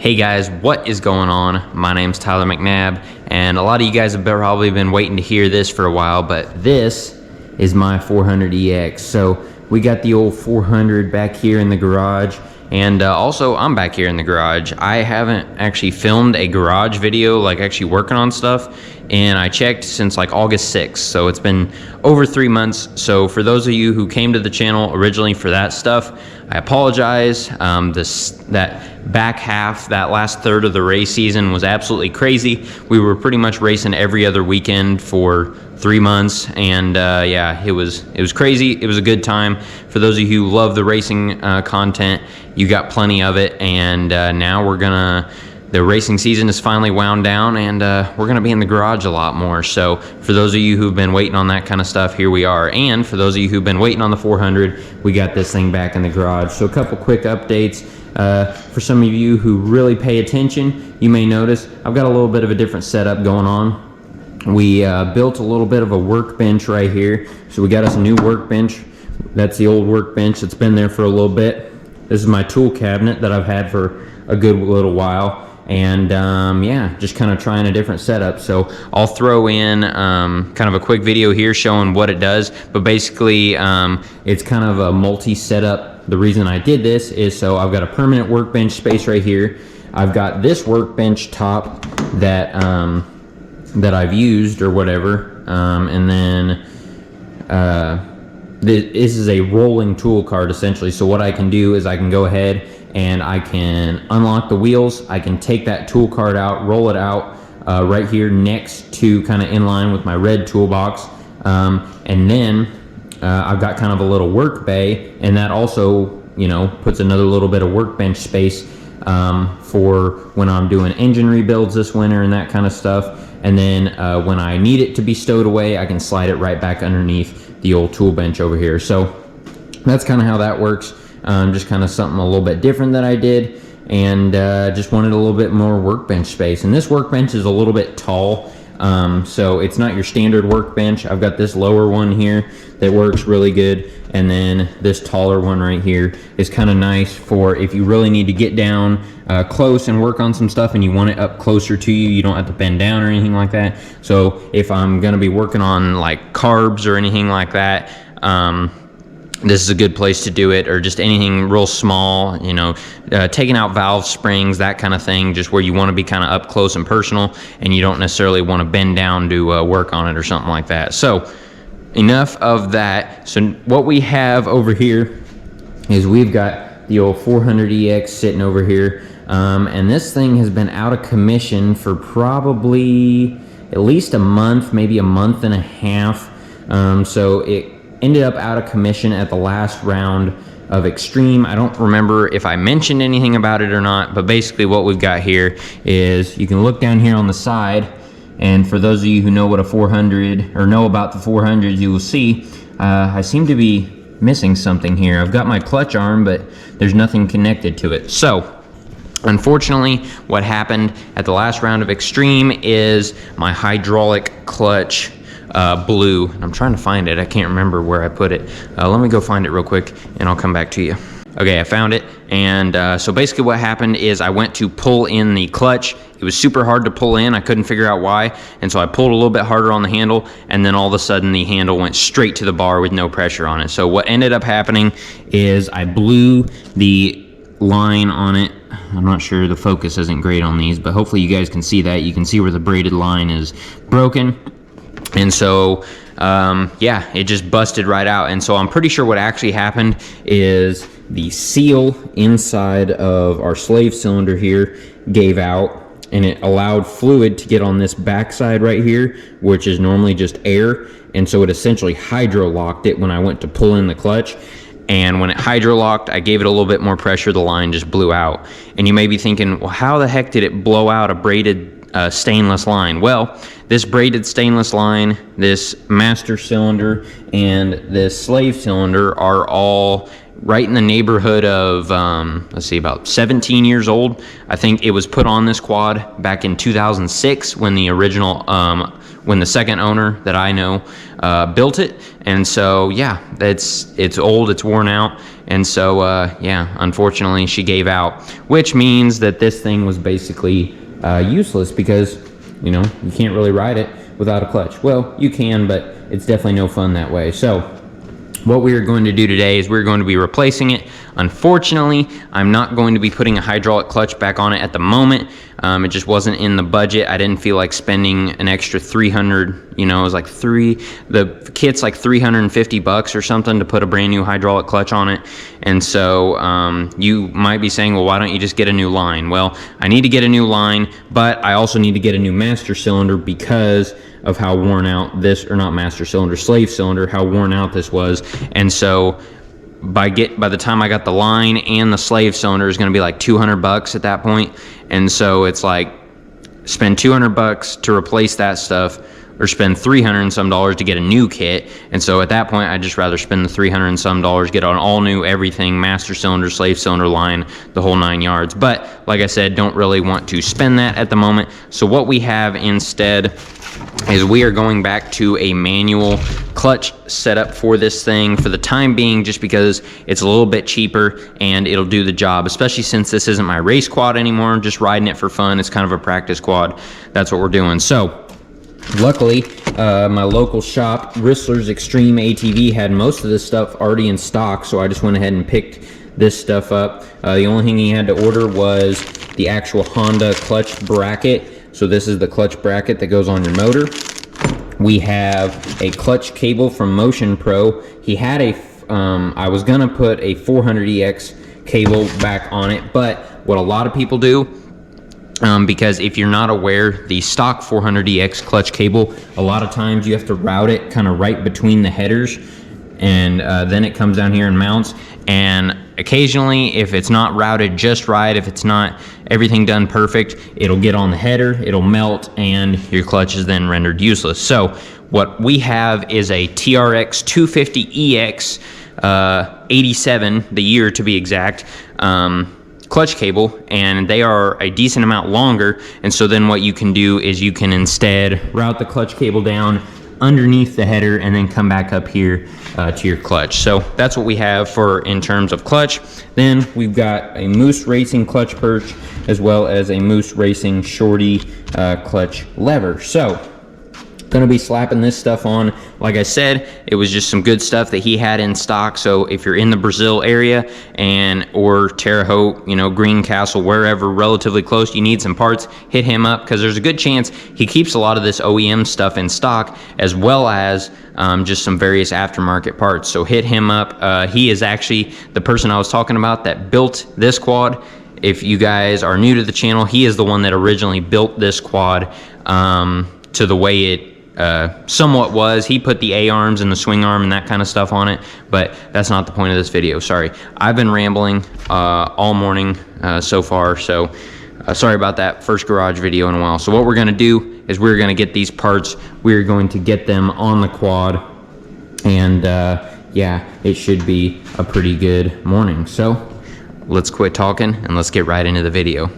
Hey guys, what is going on? My name's Tyler McNabb, and a lot of you guys have probably been waiting to hear this for a while, but this is my 400EX. So we got the old 400 back here in the garage, and also I'm back here in the garage. I haven't actually filmed a garage video, like actually working on stuff, and I checked since like August 6th, so it's been over 3 months. So for those of you who came to the channel originally for that stuff, I apologize. That back half, that last third of the race season was absolutely crazy. We were pretty much racing every other weekend for 3 months, and yeah, it was crazy. It was a good time. For those of you who love the racing content, you got plenty of it, and now the racing season is finally wound down, and we're gonna be in the garage a lot more. So for those of you who've been waiting on that kind of stuff, here we are. And for those of you who've been waiting on the 400, we got this thing back in the garage. So a couple quick updates. For some of you who really pay attention, you may notice I've got a little bit of a different setup going on. We built a little bit of a workbench right here. So we got us a new workbench. That's the old workbench that's been there for a little bit. This is my tool cabinet that I've had for a good little while. And yeah, just kind of trying a different setup. So I'll throw in kind of a quick video here showing what it does, but basically it's kind of a multi-setup. The reason I did this is so I've got a permanent workbench space right here. I've got this workbench top that that I've used or whatever, and then this is a rolling tool cart essentially. So what I can do is I can go ahead and I can unlock the wheels. I can take that tool cart out, roll it out right here next to kind of in line with my red toolbox. And then I've got kind of a little work bay, and that also, you know, puts another little bit of workbench space for when I'm doing engine rebuilds this winter and that kind of stuff. And then when I need it to be stowed away, I can slide it right back underneath the old tool bench over here. So that's kind of how that works. Just kind of something a little bit different that I did, and just wanted a little bit more workbench space. And this workbench is a little bit tall, so it's not your standard workbench. I've got this lower one here that works really good, and then this taller one right here is kind of nice for if you really need to get down close and work on some stuff and you want it up closer to you. You don't have to bend down or anything like that. So if I'm gonna be working on like carbs or anything like that, this is a good place to do it, or just anything real small, you know, taking out valve springs, that kind of thing, just where you want to be kind of up close and personal, and you don't necessarily want to bend down to work on it or something like that. So enough of that. So what we have over here is we've got the old 400EX sitting over here, and this thing has been out of commission for probably at least a month, maybe a month and a half. So it ended up out of commission at the last round of Extreme. I don't remember if I mentioned anything about it or not, but basically what we've got here is you can look down here on the side, and for those of you who know what a 400 or know about the 400, you will see I seem to be missing something here. I've got my clutch arm, but there's nothing connected to it. So unfortunately, what happened at the last round of Extreme is my hydraulic clutch blew. I'm trying to find it. I can't remember where I put it. Let me go find it real quick and I'll come back to you. Okay, I found it. And so basically what happened is I went to pull in the clutch. It was super hard to pull in. I couldn't figure out why. And so I pulled a little bit harder on the handle, and then all of a sudden the handle went straight to the bar with no pressure on it. So what ended up happening is I blew the line on it. I'm not sure, the focus isn't great on these, but hopefully you guys can see that. You can see where the braided line is broken. And so, yeah, it just busted right out. And so I'm pretty sure what actually happened is the seal inside of our slave cylinder here gave out, and it allowed fluid to get on this backside right here, which is normally just air. And so it essentially hydro-locked it when I went to pull in the clutch. And when it hydro-locked, I gave it a little bit more pressure, the line just blew out. And you may be thinking, well, how the heck did it blow out a braided stainless line? Well, this braided stainless line, this master cylinder, and this slave cylinder are all right in the neighborhood of, let's see, about 17 years old. I think it was put on this quad back in 2006 when the original when the second owner that I know built it. And so yeah, it's old, it's worn out, and so yeah, unfortunately she gave out, which means that this thing was basically useless, because you know, you can't really ride it without a clutch. Well, you can, but it's definitely no fun that way. So what we are going to do today is we're going to be replacing it. Unfortunately, I'm not going to be putting a hydraulic clutch back on it at the moment. It just wasn't in the budget. I didn't feel like spending an extra 300, you know, it was like the kit's like 350 bucks or something to put a brand new hydraulic clutch on it. And so you might be saying, well, why don't you just get a new line? Well, I need to get a new line, but I also need to get a new master cylinder because of how worn out this, or not master cylinder, slave cylinder, how worn out this was. And so by the time I got the line and the slave cylinder, is going to be like 200 bucks at that point. And so it's like, spend 200 bucks to replace that stuff, or spend 300 and some dollars to get a new kit. And so at that point, I'd just rather spend the 300 and some dollars, get an all new everything, master cylinder, slave cylinder line, the whole 9 yards. But like I said, don't really want to spend that at the moment. So what we have instead is we are going back to a manual clutch setup for this thing for the time being, just because it's a little bit cheaper and it'll do the job, especially since this isn't my race quad anymore. I'm just riding it for fun. It's kind of a practice quad. That's what we're doing. So luckily, my local shop, Ristler's Extreme ATV, had most of this stuff already in stock, so I just went ahead and picked this stuff up. The only thing he had to order was the actual Honda clutch bracket. So this is the clutch bracket that goes on your motor. We have a clutch cable from Motion Pro. He had I was gonna put a 400EX cable back on it, but what a lot of people do, because if you're not aware, the stock 400EX clutch cable, a lot of times you have to route it kind of right between the headers, and then it comes down here and mounts. And occasionally, if it's not routed just right, if it's not everything done perfect, it'll get on the header, it'll melt, and your clutch is then rendered useless. So what we have is a TRX 250EX 87, the year to be exact, clutch cable, and they are a decent amount longer. And so then what you can do is you can instead route the clutch cable down underneath the header and then come back up here to your clutch. So that's what we have for in terms of clutch. Then we've got a Moose Racing clutch perch, as well as a Moose Racing Shorty clutch lever. So gonna be slapping this stuff on. Like I said, it was just some good stuff that he had in stock. So if you're in the Brazil area or Terre Haute, you know, Greencastle, wherever relatively close, you need some parts, hit him up, because there's a good chance he keeps a lot of this OEM stuff in stock, as well as just some various aftermarket parts. So hit him up. He is actually the person I was talking about that built this quad. If you guys are new to the channel, he is the one that originally built this quad to the way it somewhat was. He put the A-arms and the swing arm and that kind of stuff on it, but that's not the point of this video. Sorry, I've been rambling all morning so far, so sorry about that. First garage video in a while. So what we're going to do is we're going to get these parts, we're going to get them on the quad, and yeah, it should be a pretty good morning. So let's quit talking and let's get right into the video.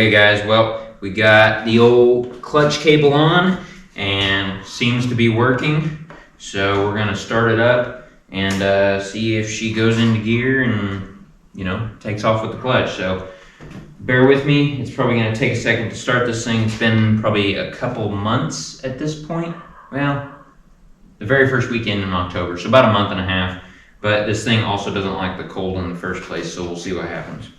Okay guys, well, we got the old clutch cable on and seems to be working. So we're gonna start it up and see if she goes into gear and, you know, takes off with the clutch. So bear with me, it's probably gonna take a second to start this thing. It's been probably a couple months at this point. Well, the very first weekend in October, so about a month and a half. But this thing also doesn't like the cold in the first place, so we'll see what happens.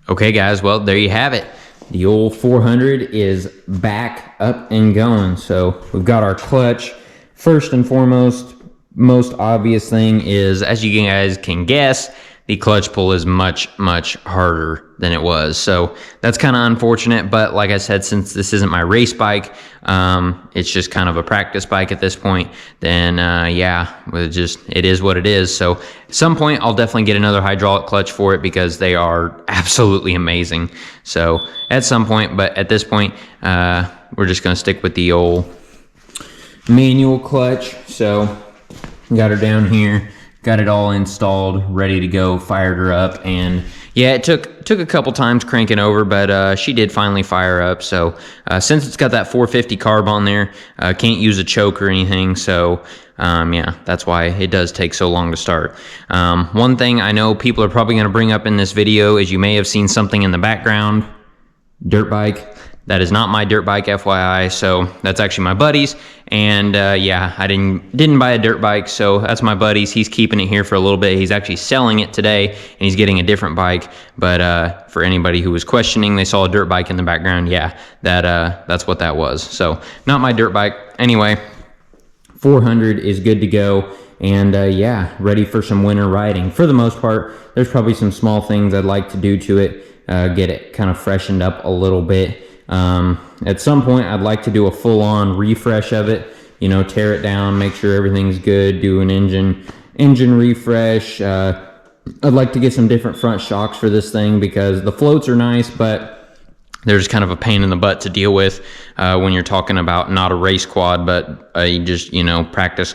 Okay guys, well there you have it. The old 400 is back up and going. So we've got our clutch. First and foremost, most obvious thing is, as you guys can guess, the clutch pull is much harder than it was. So that's kind of unfortunate, but like I said, since this isn't my race bike, it's just kind of a practice bike at this point, then yeah, it is what it is. So at some point I'll definitely get another hydraulic clutch for it because they are absolutely amazing. So at some point, but at this point, we're just gonna stick with the old manual clutch. So got her down here, got it all installed, ready to go, fired her up, and yeah, it took a couple times cranking over, but she did finally fire up. So since it's got that 450 carb on there, can't use a choke or anything, so yeah, that's why it does take so long to start. One thing I know people are probably going to bring up in this video is you may have seen something in the background. Dirt bike. That is not my dirt bike, FYI, so that's actually my buddy's, and yeah, I didn't buy a dirt bike, so that's my buddy's. He's keeping it here for a little bit. He's actually selling it today, and he's getting a different bike, but for anybody who was questioning, they saw a dirt bike in the background, yeah, that's what that was. So, not my dirt bike. Anyway, 400 is good to go, and yeah, ready for some winter riding. For the most part, there's probably some small things I'd like to do to it, get it kind of freshened up a little bit. At some point I'd like to do a full-on refresh of it, you know, tear it down, make sure everything's good, do an engine refresh. I'd like to get some different front shocks for this thing because the floats are nice, but they're just kind of a pain in the butt to deal with when you're talking about not a race quad, but just, you know, practice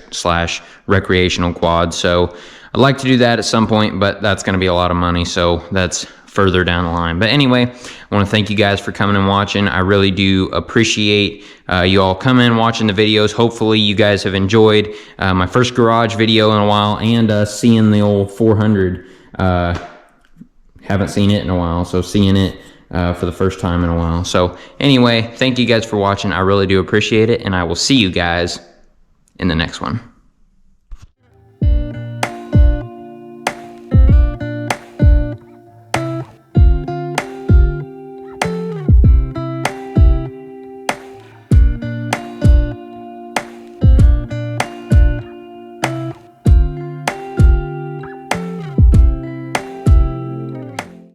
/ recreational quad. So I'd like to do that at some point, but that's going to be a lot of money, so that's further down the line. But anyway, I want to thank you guys for coming and watching. I really do appreciate you all coming and watching the videos. Hopefully you guys have enjoyed my first garage video in a while, and seeing the old 400. Haven't seen it in a while, so seeing it for the first time in a while. So anyway, thank you guys for watching. I really do appreciate it, and I will see you guys in the next one.